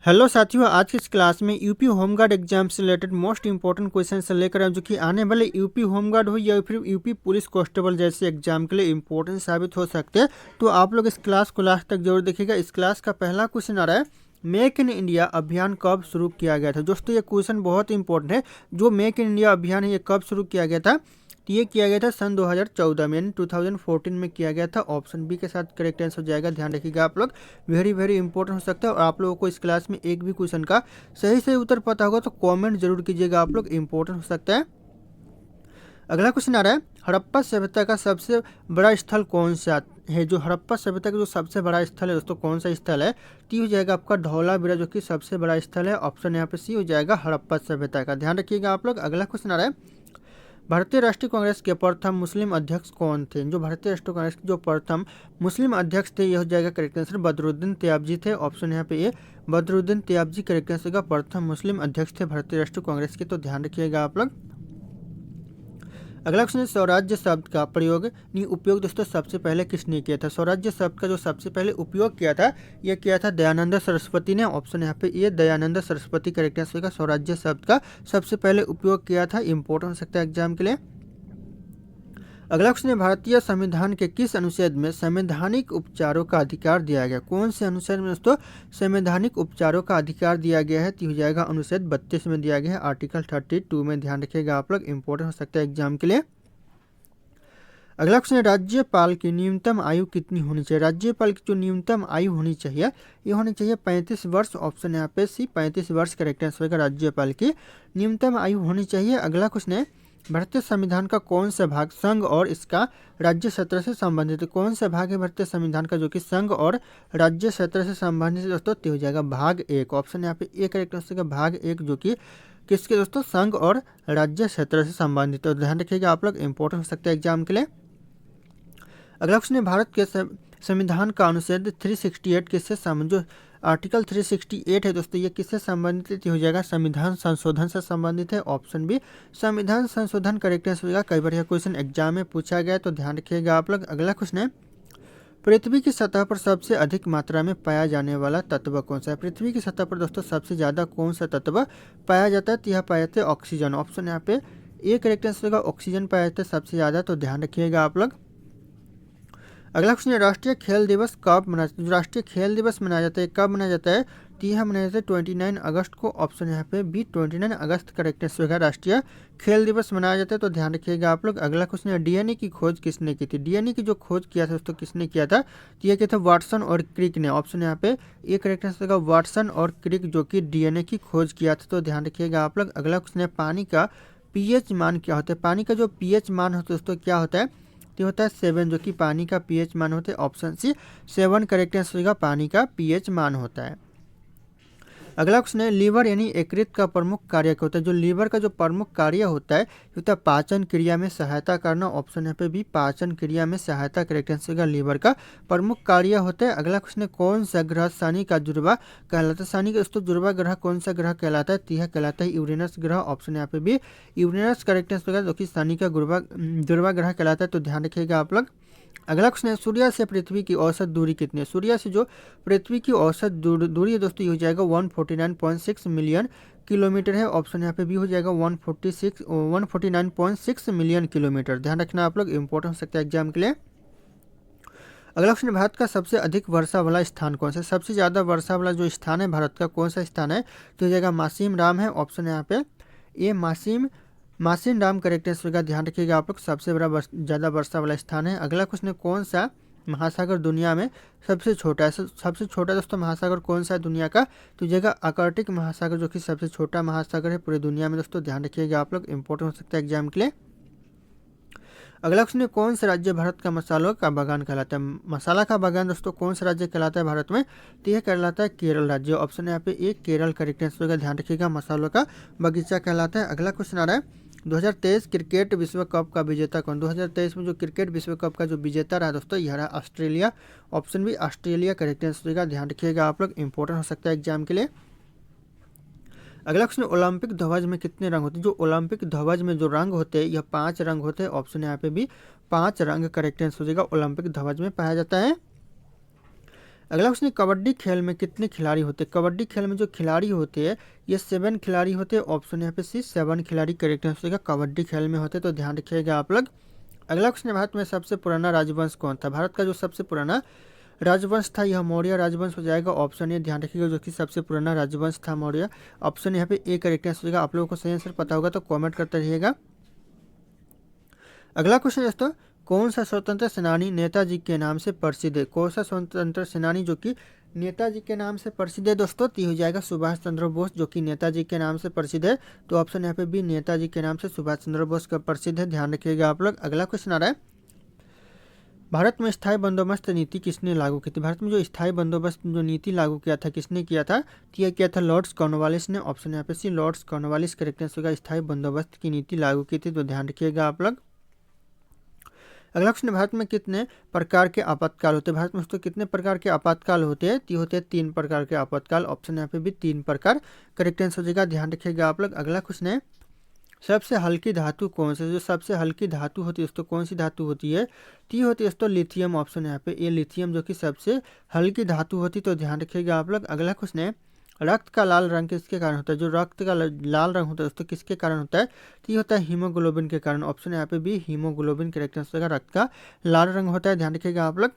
Hello साथियों, आज की इस क्लास में यूपी होमगार्ड एग्जाम से रिलेटेड मोस्ट इंपॉर्टेंट क्वेश्चन से लेकर आए जो कि आने वाले यूपी होमगार्ड हो या फिर यूपी पुलिस कांस्टेबल जैसे एग्जाम के लिए इंपॉर्टेंट साबित हो सकते हैं। तो आप लोग इस क्लास को लास्ट तक जरूर देखिएगा। इस क्लास का पहला क्वेश्चन आ रहा है, मेक इन इंडिया अभियान कब शुरू किया गया था। दोस्तों ये क्वेश्चन बहुत इंपॉर्टेंट है। जो मेक इन इंडिया अभियान है ये कब शुरू किया गया था, तो ये किया गया था सन 2014 में, यानी 2014 में किया गया था। ऑप्शन बी के साथ करेक्ट आंसर हो जाएगा। ध्यान रखिएगा आप लोग, वेरी इंपॉर्टेंट हो सकता है। और आप लोगों को इस क्लास में एक भी क्वेश्चन का सही उत्तर पता होगा तो कमेंट जरूर कीजिएगा आप लोग, इंपॉर्टेंट हो सकता है। अगला क्वेश्चन आ रहा है, हड़प्पा सभ्यता का सबसे बड़ा स्थल कौन सा है। जो हड़प्पा सभ्यता का जो सबसे बड़ा स्थल है दोस्तों, कौन सा स्थल है, तो हो जाएगा आपका धौलावीरा, जो कि सबसे बड़ा स्थल है। ऑप्शन यहाँ पे सी हो जाएगा हड़प्पा सभ्यता का। ध्यान रखिएगा आप लोग। अगला क्वेश्चन आ रहा है, भारतीय राष्ट्रीय कांग्रेस के प्रथम मुस्लिम अध्यक्ष कौन थे। जो भारतीय राष्ट्रीय कांग्रेस के जो प्रथम मुस्लिम अध्यक्ष थे, यह हो जाएगा करेक्ट आंसर बदरुद्दीन तैयबजी थे। ऑप्शन यहाँ पे ए बदरुद्दीन तैयबजी करेक्ट आंसर का प्रथम मुस्लिम अध्यक्ष थे भारतीय राष्ट्रीय कांग्रेस के। तो ध्यान रखिएगा आप लोग। अगला क्वेश्चन है, स्वराज्य शब्द का उपयोग दोस्तों सबसे पहले किसने किया था। स्वराज्य शब्द का जो सबसे पहले उपयोग किया था, यह किया था दयानंद सरस्वती ने। ऑप्शन यहाँ पे ये दयानंद सरस्वती करेक्ट आंसर का स्वराज्य शब्द का सबसे पहले उपयोग किया था। इंपॉर्टेंट हो सकता है एग्जाम के लिए। अगला क्वेश्चन है, भारतीय संविधान के किस अनुच्छेद में संवैधानिक उपचारों का अधिकार दिया गया। कौन से अनुच्छेद में दोस्तों संवैधानिक उपचारों का अधिकार दिया गया है, तो हो जाएगा अनुच्छेद 32 में दिया गया है, आर्टिकल 32 में। ध्यान रखिएगा आप लोग, इंपॉर्टेंट हो सकता है एग्जाम के लिए। अगला क्वेश्चन है, राज्यपाल की न्यूनतम आयु कितनी होनी चाहिए। राज्यपाल की जो न्यूनतम आयु होनी चाहिए, ये होनी चाहिए 35 वर्ष। ऑप्शन यहाँ पे सी 35 वर्ष करेक्ट आंसर होगा। राज्यपाल की न्यूनतम आयु होनी चाहिए। अगला क्वेश्चन है, भारतीय संविधान का कौन सा भाग संघ और इसका राज्य क्षेत्र से संबंधित है। कौन सा भाग है भारतीय संविधान का जो कि संघ और राज्य क्षेत्र से संबंधित है दोस्तों, तो हो जाएगा भाग 1। ऑप्शन यहाँ पे ए करेक्ट आंसर का भाग 1, जो कि किसके दोस्तों संघ और राज्य क्षेत्र से संबंधित। तो ध्यान रखिएगा आप लोग, इंपॉर्टेंट हो सकता है एग्जाम के लिए। अगला क्वेश्चन है, भारत के संविधान का अनुच्छेद 368 किससे संबंधित। जो आर्टिकल 368 है दोस्तों, ये किससे संबंधित हो जाएगा, संविधान संशोधन से संबंधित है। ऑप्शन बी संविधान संशोधन करेक्ट आंसर होगा। कई बार यह क्वेश्चन एग्जाम में पूछा गया, तो ध्यान रखिएगा आप लोग। अगला क्वेश्चन है, पृथ्वी की सतह पर सबसे अधिक मात्रा में पाया जाने वाला तत्व कौन सा है। पृथ्वी की सतह पर दोस्तों सबसे ज्यादा कौन सा तत्व पाया जाता है, तो यह पाया जाता है ऑक्सीजन। ऑप्शन यहाँ पे ए करेक्ट आंसर होगा, ऑक्सीजन पाया जाता है सबसे ज्यादा। तो ध्यान रखिएगा आप लोग। अगला क्वेश्चन है, राष्ट्रीय खेल दिवस कब मनाया जाता है। राष्ट्रीय खेल दिवस मनाया जाता है, कब मनाया जाता है, तो यह मनाया जाता है 29 अगस्त को। ऑप्शन यहाँ पे बी 29 अगस्त करेक्ट आंसर होगा। राष्ट्रीय खेल दिवस मनाया जाता है, तो ध्यान रखिएगा आप लोग। अगला क्वेश्चन है, डीएनए की खोज किसने की थी। डीएनए की जो खोज किया था दोस्तों किसने किया था, तो यह किया था वाटसन और क्रिक ने। ऑप्शन यहाँ पे ये करेक्ट आंसर होगा वाटसन और क्रिक, जो कि डीएनए की खोज किया था। तो ध्यान रखिएगा आप लोग। अगला क्वेश्चन है, पानी का पीएच मान क्या होता है। पानी का जो पीएच मान होता है दोस्तों क्या होता है, तो होता है 7, जो कि पानी का पीएच मान होता है। ऑप्शन सी 7 करेक्ट आंसर होगा, पानी का पीएच मान होता है। अगला क्वेश्चन है, लीवर यानी यकृत का प्रमुख कार्य क्या होता है। जो लीवर का जो प्रमुख कार्य होता है पाचन क्रिया में सहायता करना। ऑप्शन यहाँ पे भी पाचन क्रिया में सहायता करेक्ट आंसर होगा, लीवर का प्रमुख कार्य होता है। अगला क्वेश्चन है, कौन सा ग्रह शनि का जुड़वा कहलाता है। शनि का दोस्तों जुड़वा ग्रह कौन सा ग्रह कहलाता है, तो यह कहलाता है यूरेनस ग्रह। ऑप्शन यहाँ पे भी यूरेनस करेक्ट आंसर होगा, जो कि शनि का जुड़वा ग्रह कहलाता है। तो ध्यान रखिएगा आप लोग। अगला क्वेश्चन है, सूर्य से पृथ्वी की औसत दूरी कितनी है। सूर्य से जो पृथ्वी की औसत दूरी है दोस्तों, ये हो जाएगा 149.6 मिलियन किलोमीटर है। ऑप्शन यहाँ पे भी हो जाएगा 149.6 मिलियन किलोमीटर। ध्यान रखना आप लोग, इंपॉर्टेंट हो सकता है एग्जाम के लिए। अगला क्वेश्चन, भारत का सबसे अधिक वर्षा वाला स्थान कौन सा है। सबसे ज्यादा वर्षा वाला जो स्थान है भारत का, कौन सा स्थान है, तो हो जाएगा मासीम राम है। ऑप्शन यहाँ पे ये मासीम राम करेक्ट आंसर का। ध्यान रखिएगा आप लोग, सबसे बड़ा ज़्यादा वर्षा वाला स्थान है। अगला क्वेश्चन है, कौन सा महासागर दुनिया में सबसे छोटा है। सबसे छोटा दोस्तों महासागर कौन सा है दुनिया का, तो जगह आर्कटिक महासागर, जो कि सबसे छोटा महासागर है पूरी दुनिया में दोस्तों। ध्यान रखिएगा आप लोग, इंपॉर्टेंट हो सकता है एग्जाम के लिए। अगला क्वेश्चन है, कौन सा राज्य भारत का मसालों का बागान कहलाता है। मसाला का बागान दोस्तों कौन सा राज्य कहलाता है भारत में, तो यह कहलाता है केरल राज्य। ऑप्शन यहाँ पे एक केरल करेक्ट आंसर होगा। ध्यान रखिएगा, मसालों का बगीचा कहलाता है। अगला क्वेश्चन आ रहा है, 2023 क्रिकेट विश्व कप का विजेता कौन। 2023 में जो क्रिकेट विश्व कप का जो विजेता रहा दोस्तों, यह रहा ऑस्ट्रेलिया। ऑप्शन भी ऑस्ट्रेलिया करेक्ट आंसर होगा। ध्यान रखिएगा आप लोग, इंपॉर्टेंट हो सकता है एग्जाम के लिए। अगला क्वेश्चन, ओलंपिक ध्वज में कितने रंग होते हैं। जो ओलंपिक ध्वज में जो रंग होते हैं, यह 5 रंग होते हैं। ऑप्शन यहाँ पे भी 5 रंग करेक्ट आंसर हो जाएगा, ओलंपिक ध्वज में पाया जाता है। अगला क्वेश्चन, कबड्डी खेल में कितने खिलाड़ी होते हैं? कबड्डी खेल में जो खिलाड़ी होते हैं ये 7 खिलाड़ी होते हैं। ऑप्शन यहाँ पे सी 7 खिलाड़ी करेक्ट आंसर होगा। कबड्डी खेल में होते तो ध्यान रखिएगा आप लोग। अगला क्वेश्चन, भारत में सबसे पुराना राजवंश कौन था? भारत का जो सबसे पुराना राजवंश था यह मौर्य राजवंश हो जाएगा। ऑप्शन ए ध्यान रखिएगा, जो कि सबसे पुराना राजवंश था मौर्य। ऑप्शन यहाँ पे ए करेक्ट आंसर होगा। आप लोगों को सही आंसर पता होगा तो कॉमेंट करते रहिएगा। अगला क्वेश्चन दोस्तों, कौन सा स्वतंत्र सेनानी नेताजी के नाम से प्रसिद्ध है? कौन सा स्वतंत्र सेनानी जो कि नेताजी के नाम से प्रसिद्ध है दोस्तों? तो हो जाएगा सुभाष चंद्र बोस, जो कि नेताजी के नाम से प्रसिद्ध है। तो ऑप्शन यहाँ पे भी नेताजी के नाम से सुभाष चंद्र बोस का प्रसिद्ध है, ध्यान रखिएगा आप लोग। अगला क्वेश्चन आ रहा है, भारत में स्थायी बंदोबस्त नीति किसने लागू की थी? भारत में जो स्थायी बंदोबस्त जो नीति लागू किया था किसने किया था? तो यह किया था लॉर्ड्स कॉर्नवालिस ने। ऑप्शन यहाँ पे सी लॉर्ड्स कॉर्नवालिस करेक्ट आंसर होगा। स्थायी बंदोबस्त की नीति लागू की थी, तो ध्यान रखिएगा आप लोग। अगला क्वेश्चन, भारत में कितने प्रकार के आपातकाल होते हैं? भारत में दोस्तों कितने प्रकार के आपातकाल होते हैं? तो होते हैं 3 प्रकार के आपातकाल। ऑप्शन यहाँ पे भी 3 प्रकार करेक्ट आंसर हो जाएगा, ध्यान रखिएगा आप लोग। अगला क्वेश्चन है, सबसे हल्की धातु कौन सी? जो सबसे हल्की धातु होती है दोस्तों कौन सी धातु होती है? तो होती है दोस्तों लिथियम। ऑप्शन यहाँ पे ये लिथियम जो कि सबसे हल्की धातु होती, तो ध्यान रखिएगा आप लोग। अगला क्वेश्चन है, रक्त का लाल रंग किसके कारण होता है? जो रक्त का लाल रंग होता है दोस्तों किसके कारण होता है? तो ये होता है हीमोग्लोबिन के कारण। ऑप्शन यहाँ पे भी हीमोग्लोबिन करेक्ट आंसर होगा। रक्त का लाल रंग होता है, ध्यान रखिएगा आप लोग।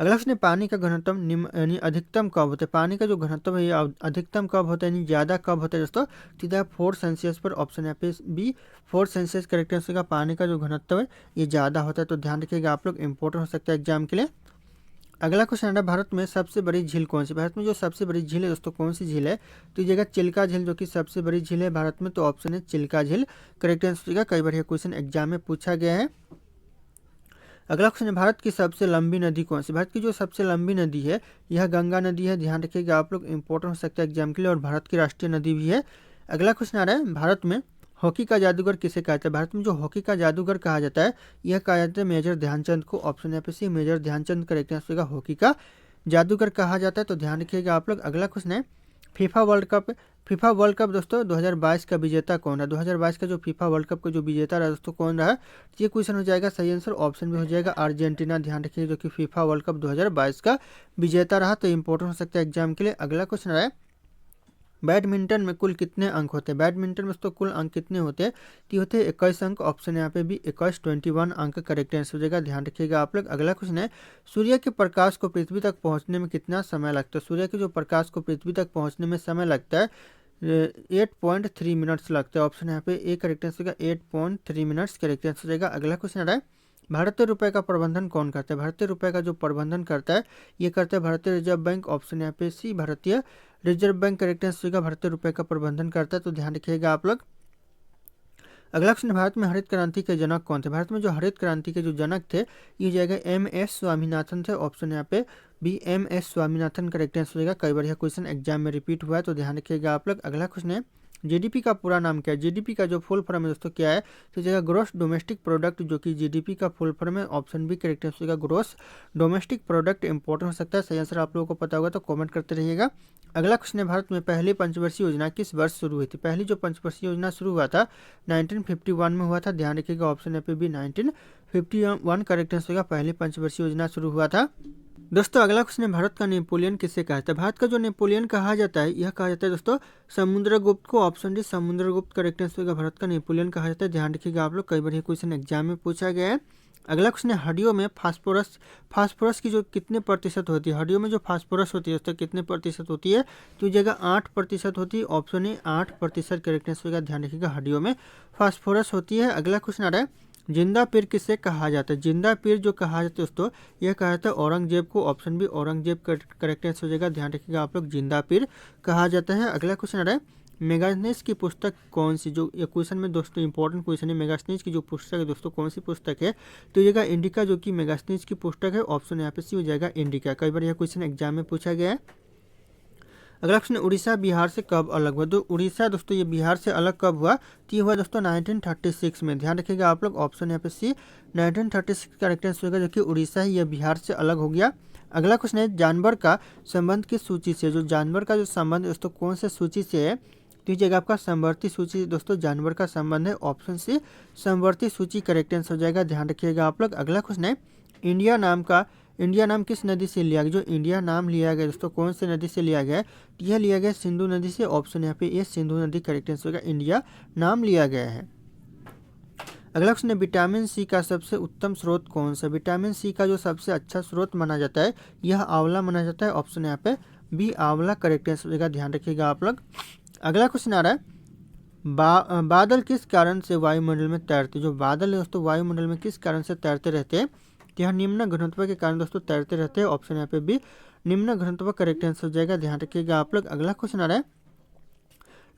अगला क्वेश्चन, पानी का घनत्व यानी अधिकतम कब होता है? पानी का जो घनत्व है ये अधिकतम कब होता है यानी ज़्यादा कब होता है दोस्तों? सीधा 4 सेल्सियस पर। ऑप्शन यहाँ पे बी 4 सेल्सियस करेक्ट आंसर होगा। पानी का जो घनत्व है ये ज़्यादा होता है, तो ध्यान रखिएगा आप लोग, इंपॉर्टेंट हो सकता है एग्जाम के लिए। अगला क्वेश्चन है, भारत में सबसे बड़ी झील कौन सी? भारत में जो सबसे बड़ी झील है दोस्तों कौन सी झील है? तो ये जगह चिल्का झील जो कि सबसे बड़ी झील है भारत में, तो ऑप्शन है चिल्का झील करेक्ट आंसर होगा। कई बार यह क्वेश्चन एग्जाम में पूछा गया है। अगला क्वेश्चन है, भारत की सबसे लंबी नदी कौन सी? भारत की जो सबसे लंबी नदी है यह गंगा नदी है, ध्यान रखिएगा आप लोग, इंपॉर्टेंट हो सकता है एग्जाम के लिए, और भारत की राष्ट्रीय नदी भी है। अगला क्वेश्चन आ रहा है, भारत में हॉकी का जादूगर किसे कहा जाता है? भारत में जो हॉकी का जादूगर कहा जाता है यह कहा जाता है मेजर ध्यानचंद को। ऑप्शन यहाँ पे C major Dhyanchand correct answer होगा। हॉकी का जादूगर कहा जाता है, तो ध्यान रखिएगा आप लोग। अगला क्वेश्चन है, फीफा वर्ल्ड कप दोस्तों 2022 का विजेता कौन है? 2022 का जो फीफा वर्ल्ड कप का जो विजेता रहा दोस्तों कौन रहा? ये क्वेश्चन हो जाएगा सही आंसर। ऑप्शन में हो जाएगा अर्जेंटीना, ध्यान रखिएगा, जो कि फीफा वर्ल्ड कप 2022 का विजेता रहा, तो इंपॉर्टेंट हो सकता है एग्जाम के लिए। अगला क्वेश्चन है, बैडमिंटन में कुल कितने अंक होते हैं? बैडमिंटन में तो कुल अंक कितने होते हैं? तो होते हैं 21 अंक। ऑप्शन यहाँ पे भी 21 अंक करेक्ट आंसर हो जाएगा, ध्यान रखिएगा आप लोग। अगला क्वेश्चन है, सूर्य के प्रकाश को पृथ्वी तक पहुँचने में कितना समय लगता है? सूर्य के जो प्रकाश को पृथ्वी तक पहुँचने में समय लगता है 8.3 मिनट्स लगता है। ऑप्शन यहाँ पे ए करेक्ट आंसर होगा, 8.3 मिनट्स करेक्ट आंसर हो जाएगा। अगला क्वेश्चन आ रहा है, भारतीय रुपये का प्रबंधन कौन करता है? भारतीय रुपये का जो प्रबंधन करता है ये करता है भारतीय रिजर्व बैंक। ऑप्शन यहाँ पे सी भारतीय रिजर्व बैंक करेक्ट आंसर होगा। भारतीय रुपये का प्रबंधन करता है, तो ध्यान रखिएगा आप लोग। अगला क्वेश्चन, भारत में हरित क्रांति के जनक कौन थे? भारत में जो हरित क्रांति के जो जनक थे ये जाएगा MS स्वामीनाथन थे। ऑप्शन यहाँ पे B MS Swaminathan correct answer होगा। कई बार यह क्वेश्चन एग्जाम में रिपीट हुआ है, तो ध्यान रखिएगा आप लोग। अगला क्वेश्चन है, GDP का पूरा नाम क्या है? GDP का जो फुल फॉर्म है दोस्तों क्या है? तो जगह ग्रोस डोमेस्टिक प्रोडक्ट, जो कि GDP का फुल फॉर्म है। ऑप्शन बी करेक्ट आंसर होगा, ग्रोस डोमेस्टिक प्रोडक्ट, इंपॉर्टेंट हो सकता है। सही आंसर आप लोगों को पता होगा तो कमेंट करते रहिएगा। अगला क्वेश्चन है, भारत में पहली पंचवर्षीय योजना किस वर्ष शुरू हुई थी? पहली जो पंचवर्षीय योजना शुरू हुआ था 1951 में हुआ था, ध्यान रखिएगा। ऑप्शन यहाँ पे भी 1951 करेक्ट आंसर होगा। पहली पंचवर्षीय योजना शुरू हुआ था। दोस्तों अगला क्वेश्चन है, भारत का नेपोलियन किसे कहा जाता है? भारत का जो नेपोलियन कहा जाता है यह कहा जाता है दोस्तों समुद्रगुप्त को। Option D Samudragupta correct answer होगा। भारत का नेपोलियन कहा जाता है, ध्यान रखिएगा आप लोग, कई बार ये क्वेश्चन एग्जाम में पूछा गया है। अगला क्वेश्चन है, हड्डियों में फास्फोरस की जो कितने प्रतिशत होती है? हड्डियों में जो फास्फोरस होती है दोस्तों कितने प्रतिशत होती है? तो जगह 8% होती है। ऑप्शन ए 8% करेक्ट आंसर होगा, ध्यान रखिएगा, हड्डियों में फास्फोरस होती है। अगला क्वेश्चन आ रहा है, जिंदा पीर किसे कहा जाता है? जिंदा पीर जो कहा जाता है दोस्तों यह कहा जाता है औरंगजेब को। Option B Aurangzeb correct answer हो जाएगा, ध्यान रखिएगा आप लोग, जिंदा पीर कहा जाता है। अगला क्वेश्चन आ रहा है, मेगास्थनीज की पुस्तक कौन सी? जो ये क्वेश्चन में दोस्तों इंपॉर्टेंट क्वेश्चन है, मेगास्थनीज की जो पुस्तक है दोस्तों कौन सी पुस्तक है? तो ये इंडिका जो कि मेगास्थनीज की पुस्तक है। ऑप्शन यहाँ पे सी हो जाएगा, इंडिका। कई बार यह क्वेश्चन एग्जाम में पूछा गया है। अगला क्वेश्चन, उड़ीसा बिहार से कब अलग हुआ? तो उड़ीसा दोस्तों ये बिहार से अलग कब हुआ? तो ये हुआ दोस्तों 1936 में, ध्यान रखिएगा आप लोग। ऑप्शन यहाँ पे सी 1936 करेक्ट आंसर होगा, जो कि उड़ीसा है यह बिहार से अलग हो गया। अगला क्वेश्चन है, जानवर का संबंध किस सूची से? जो जानवर का जो संबंध दोस्तों कौन से सूची से है? तो ये जगह आपका समवर्ती सूची दोस्तों जानवर का संबंध है। ऑप्शन सी समवर्ती सूची करेक्ट आंसर हो जाएगा, ध्यान रखिएगा आप लोग। अगला क्वेश्चन है, इंडिया नाम का इंडिया नाम किस नदी से लिया गया? जो इंडिया नाम लिया गया दोस्तों कौन से नदी से लिया गया है? यह लिया गया सिंधु नदी से। ऑप्शन यहाँ पे ये सिंधु नदी करेक्ट आंसर होगा, इंडिया नाम लिया गया है। अगला क्वेश्चन है विटामिन सी का सबसे उत्तम स्रोत कौन सा? विटामिन सी का जो सबसे अच्छा स्रोत माना जाता है यह आंवला माना जाता है। ऑप्शन यहाँ पे बी आंवला करेक्ट आंसर होगा, ध्यान रखिएगा आप लोग। अगला क्वेश्चन आ रहा है बादल किस कारण से वायुमंडल में तैरते? जो बादल है दोस्तों वायुमंडल में किस कारण से तैरते रहते हैं? यह निम्न घनत्व के कारण दोस्तों तैरते रहते हैं। ऑप्शन यहाँ पे बी निम्न घनत्व करेक्ट आंसर हो जाएगा, ध्यान रखिएगा आप लोग। अगला क्वेश्चन आ रहा है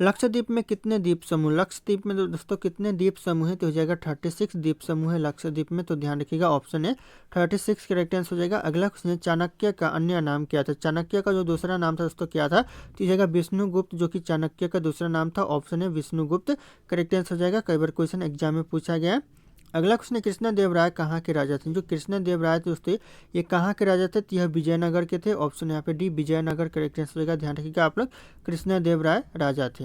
लक्षद्वीप में कितने द्वीप समूह? लक्षद्वीप में दोस्तों कितने द्वीप समूह है? तो हो जाएगा 36 द्वीप समूह है लक्षद्वीप में, तो ध्यान रखिएगा ऑप्शन है 36 करेक्ट आंसर हो जाएगा। अगला क्वेश्चन है चाणक्य का अन्य नाम क्या था? चाणक्य का जो दूसरा नाम था दोस्तों क्या था? तो जाएगा विष्णुगुप्त, जो कि चाणक्य का दूसरा नाम था। ऑप्शन है विष्णुगुप्त करेक्ट आंसर हो जाएगा, कई बार क्वेश्चन एग्जाम में पूछा गया है। अगला क्वेश्चन है कृष्णदेवराय कहाँ के राजा थे? जो कृष्णदेवराय थे दोस्तों ये कहाँ के राजा थे? यह विजयनगर के थे। ऑप्शन यहाँ पे डी विजयनगर करेक्ट आंसर होगा, ध्यान रखिएगा आप लोग, कृष्णदेवराय राजा थे।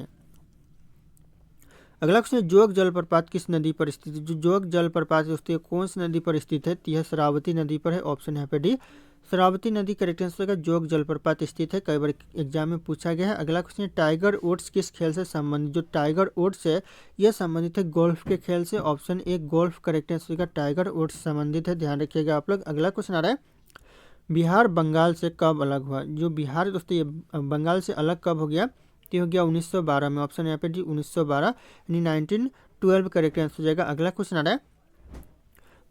अगला क्वेश्चन है जोग जलप्रपात किस नदी पर स्थित है? जो जोग जलप्रपात दोस्तों ये कौन सी नदी पर स्थित है? यह शरावती नदी पर है। ऑप्शन यहाँ पे डी शरावती नदी करेक्ट आंसर होगा, जोग जलप्रपात स्थित है, कई बार एग्जाम में पूछा गया है। अगला क्वेश्चन है टाइगर वुड्स किस खेल से संबंधित? जो टाइगर वुड्स है यह संबंधित है गोल्फ के खेल से। Option A golf correct answer होगा, टाइगर वुड्स संबंधित है, ध्यान रखिएगा आप लोग। अगला क्वेश्चन आ रहा है बिहार बंगाल से कब अलग हुआ? जो बिहार दोस्तों ये बंगाल से अलग कब हो गया? तो हो गया 1912 में। ऑप्शन यहाँ पे डी 1912 यानी 1912 करेक्ट आंसर हो जाएगा। अगला क्वेश्चन आ रहा है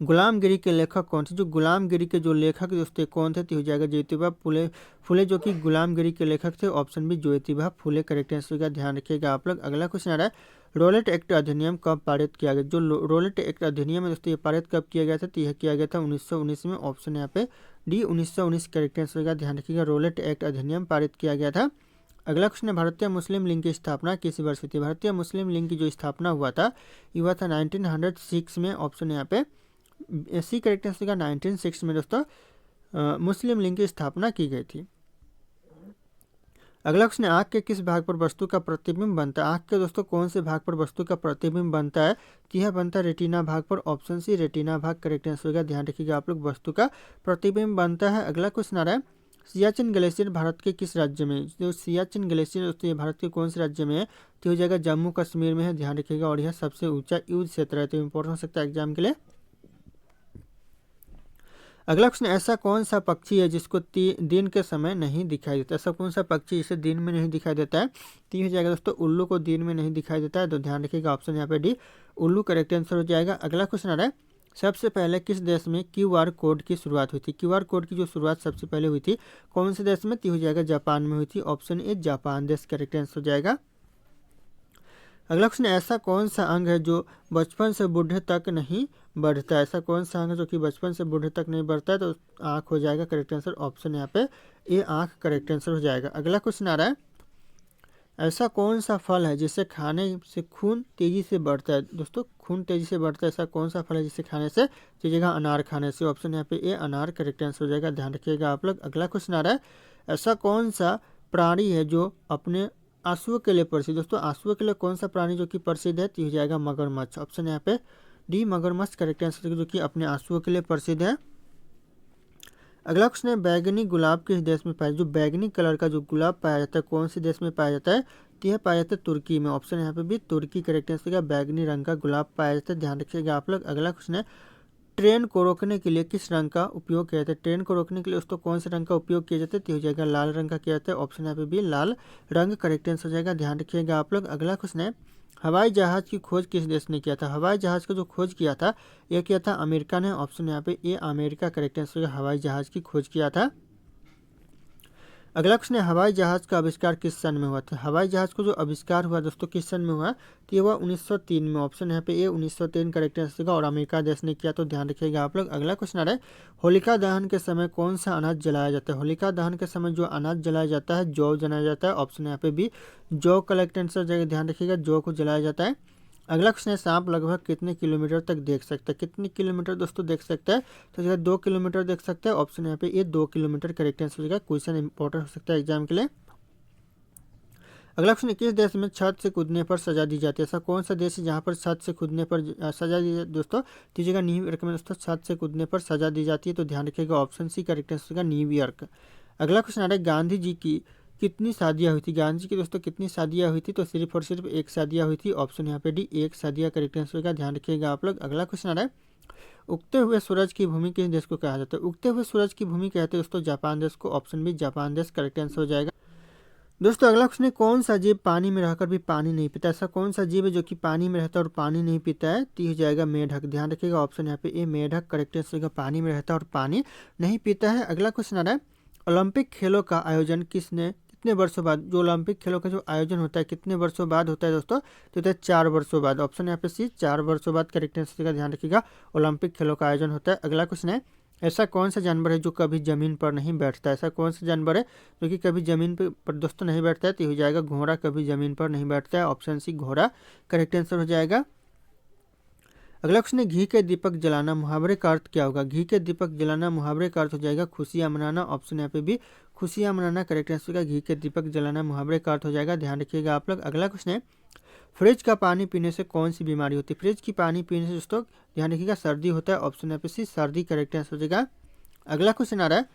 गुलामगिरी के लेखक कौन थे? जो गुलामगिरी के जो लेखक दोस्तों कौन थे? तो हो जाएगा ज्योतिबा फुले फुले जो कि गुलामगिरी के लेखक थे। Option B Jyotiba Phule correct answer होगा, ध्यान रखिएगा आप लोग। अगला क्वेश्चन आ रहा है रोलेट एक्ट अधिनियम कब पारित किया गया? जो रोलेट एक्ट अधिनियम है दोस्तों ये पारित कब किया गया था? तो यह किया गया था 1919 में। ऑप्शन यहाँ पे डी 1919 करेक्ट आंसर होगा, ध्यान रखिएगा, रोलेट एक्ट अधिनियम पारित किया गया था। अगला क्वेश्चन है भारतीय मुस्लिम लीग की स्थापना किस वर्ष हुई थी? भारतीय मुस्लिम लीग की जो स्थापना हुआ था ये हुआ था 1906 में। ऑप्शन यहाँ पे सी करेक्ट आंसर का 1906 में दोस्तों मुस्लिम लीग की स्थापना की गई थी। अगला क्वेश्चन है आँख के किस भाग पर वस्तु का प्रतिबिंब बनता है? आँख के दोस्तों कौन से भाग पर वस्तु का प्रतिबिंब बनता है? तो यह बनता है रेटिना भाग पर। ऑप्शन सी रेटिना भाग करेक्ट आंसर होगा, ध्यान रखिएगा आप लोग, वस्तु का प्रतिबिंब बनता है। अगला क्वेश्चन आ रहा है सियाचिन ग्लेशियर भारत के किस राज्य में? जो सियाचिन ग्लेशियर दोस्तों ये भारत के कौन से राज्य में है? तो हो जाएगा जम्मू कश्मीर में है, ध्यान रखिएगा, और यह सबसे ऊंचा युद्ध क्षेत्र है, तो इंपॉर्टेंट हो सकता है एग्जाम के लिए। अगला क्वेश्चन ऐसा कौन सा पक्षी है जिसको दिन के समय नहीं दिखाई देता? ऐसा कौन सा पक्षी जिसे दिन में नहीं दिखाई देता है? तो हो जाएगा दोस्तों उल्लू को दिन में नहीं दिखाई देता है, तो ध्यान रखिएगा ऑप्शन यहाँ पे डी उल्लू करेक्ट आंसर हो जाएगा। अगला क्वेश्चन आ रहा है सबसे पहले किस देश में QR कोड की शुरुआत हुई थी? QR कोड की जो शुरुआत सबसे पहले हुई थी कौन से देश में? तो हो जाएगा जापान में हुई थी। ऑप्शन ए जापान देश करेक्ट आंसर हो जाएगा। अगला क्वेश्चन ऐसा कौन सा अंग है जो बचपन से बूढ़े तक नहीं बढ़ता है? ऐसा कौन सा अंग है जो कि बचपन से बूढ़े तक नहीं बढ़ता है? तो आँख हो जाएगा करेक्ट आंसर, ऑप्शन यहाँ पे ए आँख करेक्ट आंसर हो जाएगा। अगला क्वेश्चन आ रहा है ऐसा कौन सा फल है जिसे खाने से खून तेजी से बढ़ता है? दोस्तों खून तेजी से बढ़ता है, ऐसा कौन सा फल है जिसे खाने से? तो जगह अनार खाने से। ऑप्शन यहाँ पे ए अनार करेक्ट आंसर हो जाएगा, ध्यान रखिएगा आप लोग। अगला क्वेश्चन आ रहा है ऐसा कौन सा प्राणी है जो अपने आंसुओं के लिए प्रसिद्ध? दोस्तों आंसुओं के लिए कौन सा प्राणी जो कि प्रसिद्ध है? तो हो जाएगा मगरमच्छ। ऑप्शन यहाँ पे डी मगरमच्छ करेक्ट आंसर जो कि अपने आंसुओं के लिए प्रसिद्ध है। अगला क्वेश्चन है बैगनी गुलाब किस देश में पाया? जो बैगनी कलर का जो गुलाब पाया जाता है कौन से देश में पाया जाता है? तो यह पाया जाता है तुर्की में। ऑप्शन यहाँ पे भी तुर्की करेक्ट आंसर का बैगनी रंग का गुलाब पाया जाता है, ध्यान रखिएगा आप लोग। अगला क्वेश्चन है ट्रेन को रोकने के लिए किस रंग का उपयोग किया जाता है? ट्रेन को रोकने के लिए दोस्तों कौन से रंग का उपयोग किया जाता है? तो हो जाएगा लाल रंग का किया जाता है। ऑप्शन यहाँ पे भी लाल रंग करेक्ट आंसर हो जाएगा, ध्यान रखिएगा आप लोग। अगला क्वेश्चन है हवाई जहाज की खोज किस देश ने किया था? हवाई जहाज का जो खोज किया था यह किया था अमेरिका ने। ऑप्शन यहाँ पे ए अमेरिका करेक्ट आंसर हवाई जहाज की खोज किया था। अगला क्वेश्चन है हवाई जहाज का आविष्कार किस सन में हुआ था? हवाई जहाज को जो आविष्कार हुआ दोस्तों किस सन में हुआ? तो ये हुआ 1903 में। ऑप्शन यहाँ पे ए 1903 करेक्ट आंसर होगा, और अमेरिका देश ने किया, तो ध्यान रखिएगा आप लोग। अगला क्वेश्चन आ रहा है होलिका दहन के समय कौन सा अनाज जलाया जाता है? होलिका दहन के समय जो अनाज जलाया जाता है जौ जलाया जाता है। ऑप्शन यहाँ पे भी जौ करेक्ट आंसर जाएगा, ध्यान रखिएगा, जौ को जलाया जाता है। अगला क्वेश्चन है सांप लगभग कितने किलोमीटर तक देख सकता है? कितने किलोमीटर दोस्तों देख सकता है? तो जगह 2 किलोमीटर देख सकता है। ऑप्शन यहाँ पे ये 2 किलोमीटर करेक्ट आंसर हो जाएगा, क्वेश्चन इंपॉर्टेंट हो सकता है एग्जाम के लिए। अगला क्वेश्चन, किस देश में छत से कूदने पर सजा दी जाती है? ऐसा कौन सा देश है जहाँ पर छत से कूदने पर सजा दी जाती है दोस्तों? तीसरी न्यूयॉर्क में दोस्तों छत से कूदने पर सजा दी जाती है, तो ध्यान रखिएगा ऑप्शन सी करेक्ट आंसर होगा न्यूयॉर्क। अगला क्वेश्चन आ रहा है, गांधी जी की कितनी शादियाँ हुई थी? गांधी जी की दोस्तों कितनी शादियाँ हुई थी? तो सिर्फ और सिर्फ एक शादियाँ हुई थी, ऑप्शन यहाँ पे डी एक शादियाँ करेक्ट आंसर होगा, ध्यान रखिएगा आप लोग। अगला क्वेश्चन आ रहा है, उगते हुए सूरज की भूमि किस देश को कहा जाता है? उगते हुए सूरज की भूमि कहते हैं दोस्तों जापान देश को, ऑप्शन बी जापान देश करेक्ट आंसर हो जाएगा। दोस्तों अगला क्वेश्चन है, कौन सा जीव पानी में रहकर भी पानी नहीं पीता? ऐसा कौन सा जीव है जो कि पानी में रहता है और पानी नहीं पीता है? तो ये हो जाएगा मेढक, ध्यान रखिएगा ऑप्शन यहाँ पे ए मेढक करेक्ट आंसर होगा, पानी में रहता है और पानी नहीं पीता है। अगला क्वेश्चन आ रहा है, ओलंपिक खेलों का आयोजन कितने वर्षों बाद, जो ओलंपिक खेलों का जो आयोजन होता है कितने वर्षों बाद होता है दोस्तों? तो होता है 4 वर्षों बाद, ऑप्शन यहाँ पे सी 4 वर्षों बाद करेक्ट आंसर का, ध्यान रखिएगा ओलंपिक खेलों का आयोजन होता है। अगला क्वेश्चन है, ऐसा कौन सा जानवर है जो कभी ज़मीन पर नहीं बैठता? ऐसा कौन सा जानवर है जो कि कभी ज़मीन पर दोस्तों नहीं बैठता है? तो हो जाएगा घोड़ा, कभी ज़मीन पर नहीं बैठता है, ऑप्शन सी घोड़ा करेक्ट आंसर हो जाएगा। अगला क्वेश्चन है, घी के दीपक जलाना मुहावरे का अर्थ क्या होगा? घी के दीपक जलाना मुहावरे का अर्थ हो जाएगा खुशियाँ मनाना, ऑप्शन यहाँ पे भी खुशियाँ मनाना करेक्ट आंसर का, घी के दीपक जलाना मुहावरे का अर्थ हो जाएगा, ध्यान रखिएगा आप लोग। अगला क्वेश्चन है, फ्रिज का पानी पीने से कौन सी बीमारी होती है? फ्रिज की पानी पीने से दोस्तों ध्यान रखिएगा सर्दी होता है, ऑप्शन यहाँ पे सी सर्दी करेक्ट आंसर हो जाएगा। अगला क्वेश्चन आ रहा है,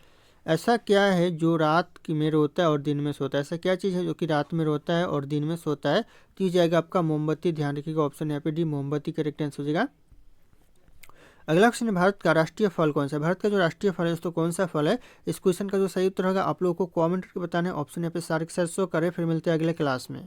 ऐसा क्या है जो रात में रोता है और दिन में सोता है? ऐसा क्या चीज़ है जो कि रात में रोता है और दिन में सोता है? तो ये जाएगा आपका मोमबत्ती, ध्यान रखिएगा ऑप्शन यहाँ पे डी मोमबत्ती करेक्ट आंसर हो जाएगा। अगला क्वेश्चन है, भारत का राष्ट्रीय फल कौन सा है? भारत का जो राष्ट्रीय फल है दोस्तों कौन सा फल है? इस क्वेश्चन का जो सही उत्तर होगा आप लोगों को कमेंट करके बताना है, ऑप्शन यहाँ पे सारे सरसों करे। फिर मिलते हैं अगले क्लास में।